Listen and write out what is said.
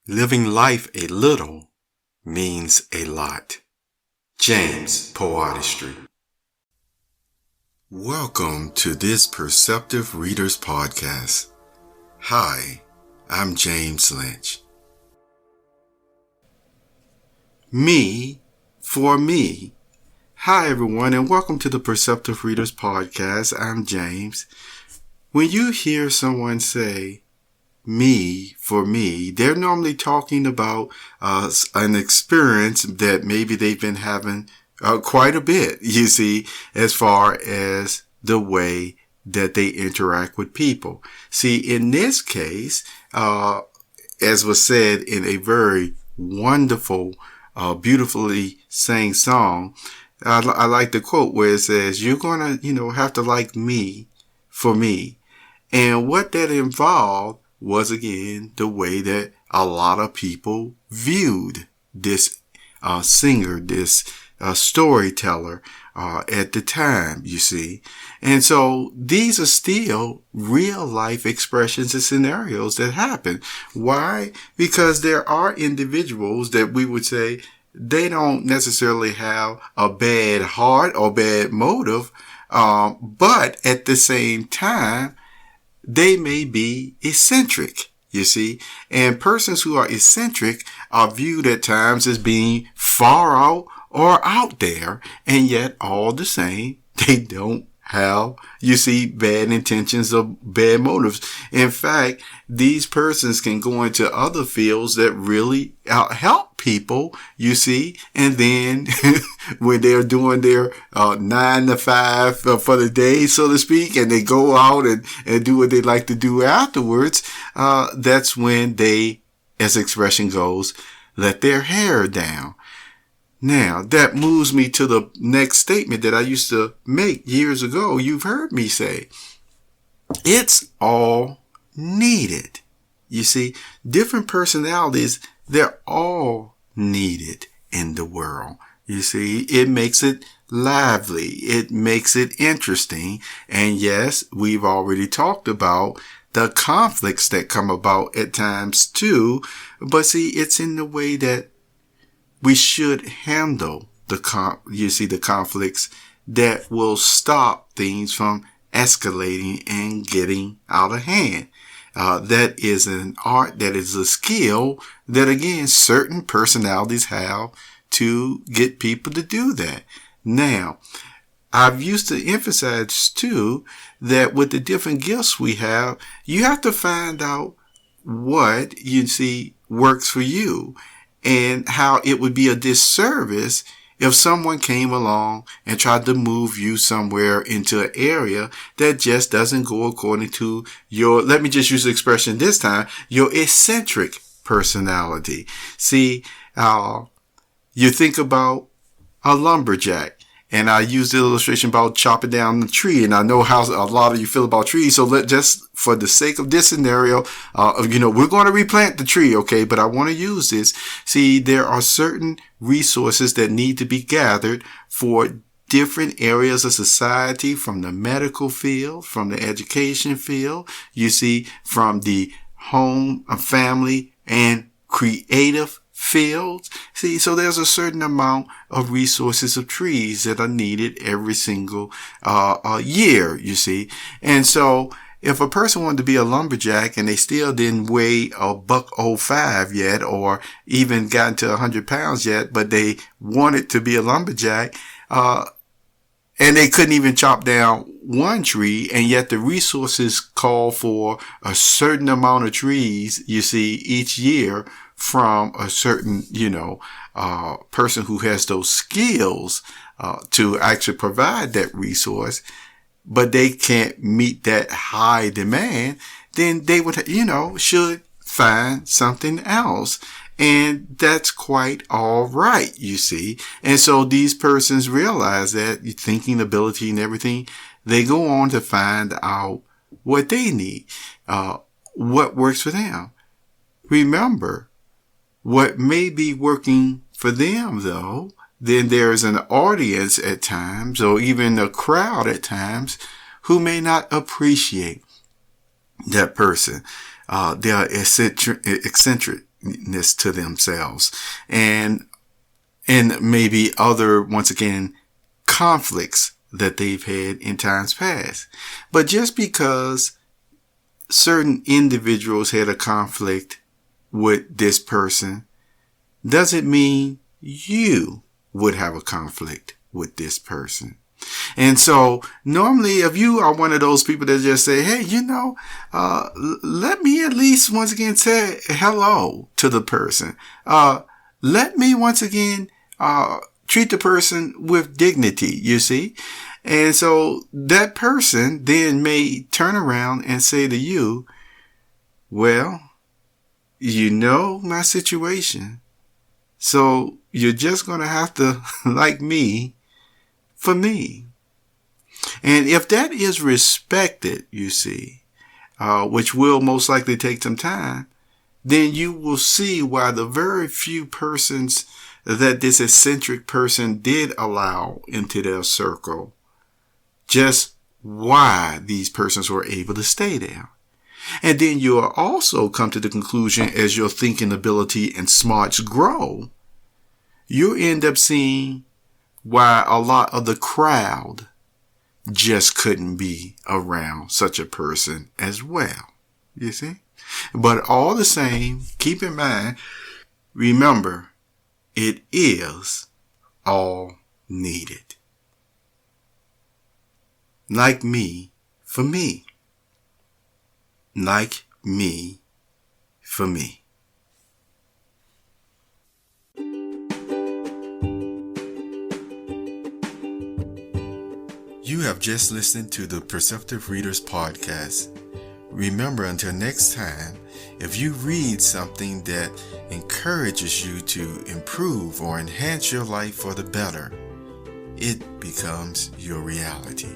Living life a little means a lot. James, PoeArtistry. Welcome to this Perceptive Readers Podcast. Hi, I'm James Lynch. Me for me. Hi everyone and welcome to the Perceptive Readers Podcast. I'm James. When you hear someone say, me for me, they're normally talking about an experience that maybe they've been having quite a bit, you see, as far as the way that they interact with people. See, in this case, as was said in a very wonderful, beautifully sang song, I like the quote where it says, you're going to, have to like me for me. And what that involved was, again, the way that a lot of people viewed this singer, this storyteller at the time, you see. And so these are still real life expressions and scenarios that happen. Why? Because there are individuals that we would say they don't necessarily have a bad heart or bad motive, but at the same time, they may be eccentric, you see, and persons who are eccentric are viewed at times as being far out or out there, and yet all the same, they don't have, you see, bad intentions or bad motives. In fact, these persons can go into other fields that really help people, you see, and then when they're doing their 9 to 5 for the day, so to speak, and they go out and do what they like to do afterwards, that's when they, as expression goes, let their hair down. Now, that moves me to the next statement that I used to make years ago. You've heard me say, it's all needed. You see, different personalities, they're all needed in the world. You see, it makes it lively. It makes it interesting. And yes, we've already talked about the conflicts that come about at times too. But see, it's in the way that we should handle the conflicts that will stop things from escalating and getting out of hand. That is an art, that is a skill that, again, certain personalities have to get people to do that. Now, I've used to emphasize too that with the different gifts we have, you have to find out what you see works for you, and how it would be a disservice if someone came along and tried to move you somewhere into an area that just doesn't go according to your, let me just use the expression this time, your eccentric personality. See, you think about a lumberjack. And I used the illustration about chopping down the tree. And I know how a lot of you feel about trees. So for the sake of this scenario, we're going to replant the tree. Okay. But I want to use this. See, there are certain resources that need to be gathered for different areas of society, from the medical field, from the education field, you see, from the home, family, and creative fields. See, so there's a certain amount of resources of trees that are needed every single year, you see. And so if a person wanted to be a lumberjack and they still didn't weigh $105 yet, or even gotten to 100 pounds yet, but they wanted to be a lumberjack, and they couldn't even chop down one tree, and yet the resources call for a certain amount of trees, you see, each year from a certain, person who has those skills to actually provide that resource, but they can't meet that high demand, then they would, should find something else. And that's quite all right, you see. And so these persons realize that thinking ability and everything, they go on to find out what they need, what works for them. Remember, what may be working for them, though, then there's an audience at times, or even a crowd at times, who may not appreciate that person. They are eccentric, unlikeness to themselves, and maybe other, once again, conflicts that they've had in times past. But just because certain individuals had a conflict with this person doesn't mean you would have a conflict with this person. And so normally if you are one of those people that just say, hey, let me at least once again say hello to the person. Let me once again treat the person with dignity, you see. And so that person then may turn around and say to you, well, you know my situation, so you're just going to have to like me for me. And if that is respected, you see, which will most likely take some time, then you will see why the very few persons that this eccentric person did allow into their circle, just why these persons were able to stay there. And then you'll also come to the conclusion, as your thinking ability and smarts grow, you'll end up seeing why a lot of the crowd just couldn't be around such a person as well. You see? But all the same, keep in mind, remember, it is all needed. Like me for me. Like me for me. You have just listened to the Perceptive Readers Podcast. Remember, until next time, if you read something that encourages you to improve or enhance your life for the better, it becomes your reality.